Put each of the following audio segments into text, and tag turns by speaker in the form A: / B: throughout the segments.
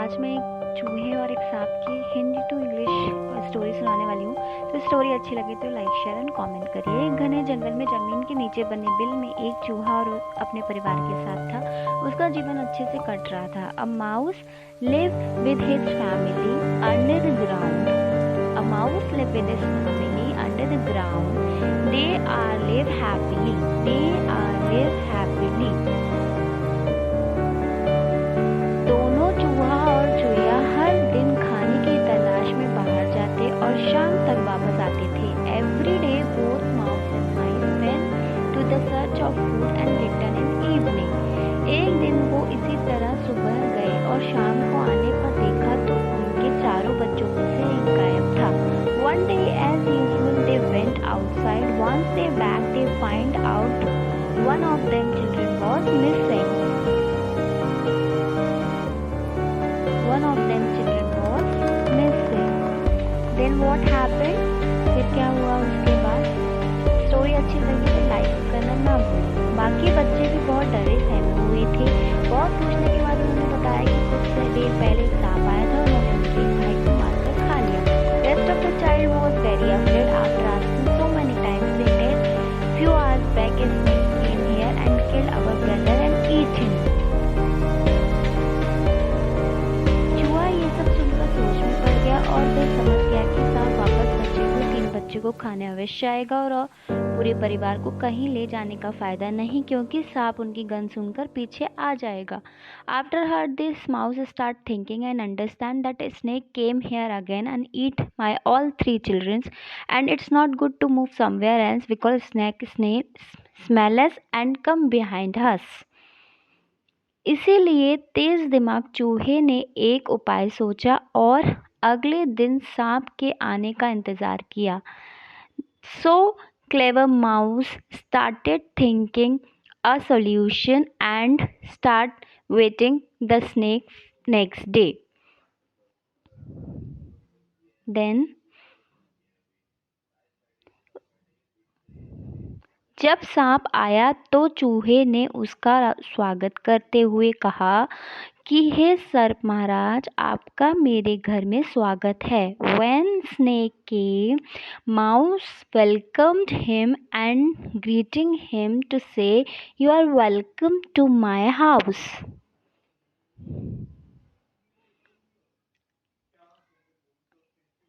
A: आज मैं एक चूहे और एक सांप की हिंदी टू इंग्लिश स्टोरी सुनाने वाली हूँ। तो स्टोरी अच्छी लगे तो लाइक शेयर एंड कमेंट करिए। एक घने जंगल में जमीन के नीचे बने बिल में एक चूहा और अपने परिवार के साथ था। उसका जीवन अच्छे से कट रहा था। A mouse live with his family under the ground. A mouse live with his family under the ground. They are live happily. They are live happily. चूहा और चूहिया हर दिन खाने की तलाश में बाहर जाते और शाम तक वापस आते थे। Every day both mouse and mice went to the search of food and returned in evening. एक दिन वो इसी तरह सुबह गए और शाम को आने पर देखा तो उनके चारों बच्चों में से एक गायब था। One day as usual they went outside. Once they back they find out one of them children was missing. One of them children was missing. Then what happened? फिर क्या हुआ उसके बाद? स्टोरी अच्छी लगी तो लाइक करना ना भूलें। बाकी बच्चे भी बहुत डरे सहमे हुए थे। बहुत पूछने के बाद उन्होंने बताया कि कुछ देर पहले सांप आया था और उन्होंने उनके भाई को मारकर खा लिया। Rest of the child was very afraid. After asking so many times they said, few hours back a snake came here and killed our brother and ate him. और फिर समझ गया कि सांप वापस बच्चे को खाने अवश्य आएगा और पूरे परिवार को कहीं ले जाने का फायदा नहीं, क्योंकि सांप उनकी गन सुनकर पीछे आ जाएगा। After heard this mouse start thinking and understand that a snake came here again and eat my all 3 childrens and it's not good to move somewhere else because snake smell us and come behind us. इसीलिए तेज दिमाग चूहे ने एक उपाय सोचा और अगले दिन सांप के आने का इंतजार किया। So clever mouse started thinking a solution and start waiting the snake next day. Then जब सांप आया तो चूहे ने उसका स्वागत करते हुए कहा कि हे सर्प महाराज, आपका मेरे घर में स्वागत है। When snake came, mouse welcomed him and greeting him to say, you are welcome to my house.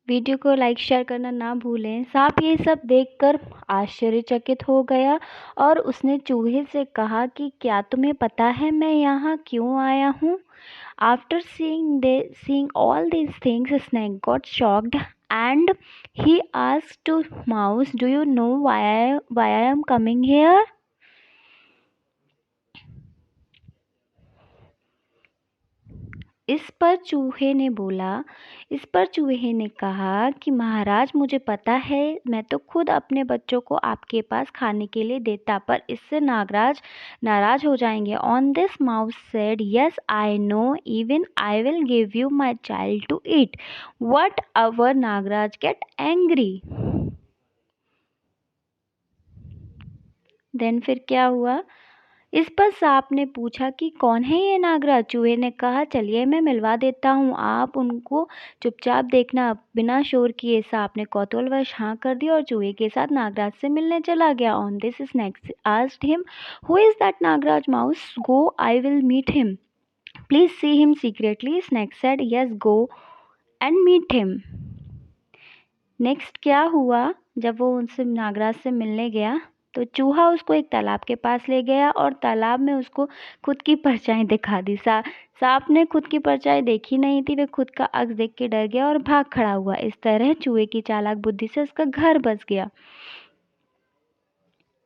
A: Video को लाइक शेयर करना ना भूलें। सांप ये सब देखकर आश्चर्यचकित हो गया और उसने चूहे से कहा कि क्या तुम्हें पता है मैं यहाँ क्यों आया हूँ? After seeing all these things, Snake got shocked and he asked to Mouse, "Do you know why I am coming here?" इस पर चूहे ने कहा कि महाराज, मुझे पता है, मैं तो खुद अपने बच्चों को आपके पास खाने के लिए देता, पर इससे नागराज नाराज हो जाएंगे। On this mouse said, yes, I know, even I will give you my child to eat. What our Nagraj get angry? Then फिर क्या हुआ? इस पर सांप ने पूछा कि कौन है ये नागराज? चूहे ने कहा, चलिए मैं मिलवा देता हूँ, आप उनको चुपचाप देखना। बिना शोर किए सांप ने कौतूहलवश हाँ कर दिया और चूहे के साथ नागराज से मिलने चला गया। On this snake asked him, who is that Nagraj? Mouse, go, I will meet him, please see him secretly. Snake said, yes, go and meet him. Next क्या हुआ? जब वो उनसे नागराज से मिलने गया तो चूहा उसको एक तालाब के पास ले गया और तालाब में उसको खुद की परछाई दिखा दी। सांप ने खुद की परछाई देखी नहीं थी। वह खुद का अक्स देख के डर गया और भाग खड़ा हुआ। इस तरह चूहे की चालाक बुद्धि से उसका घर बच गया।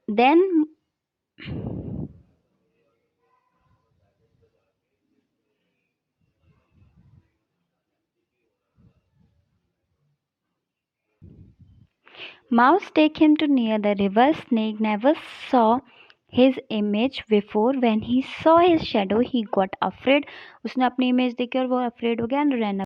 A: Then Mouse take him to near the river. Snake never saw his image before. When he saw his shadow, he got afraid. उसने अपनी इमेज देखी और वो अफ्रेड हो गया and ran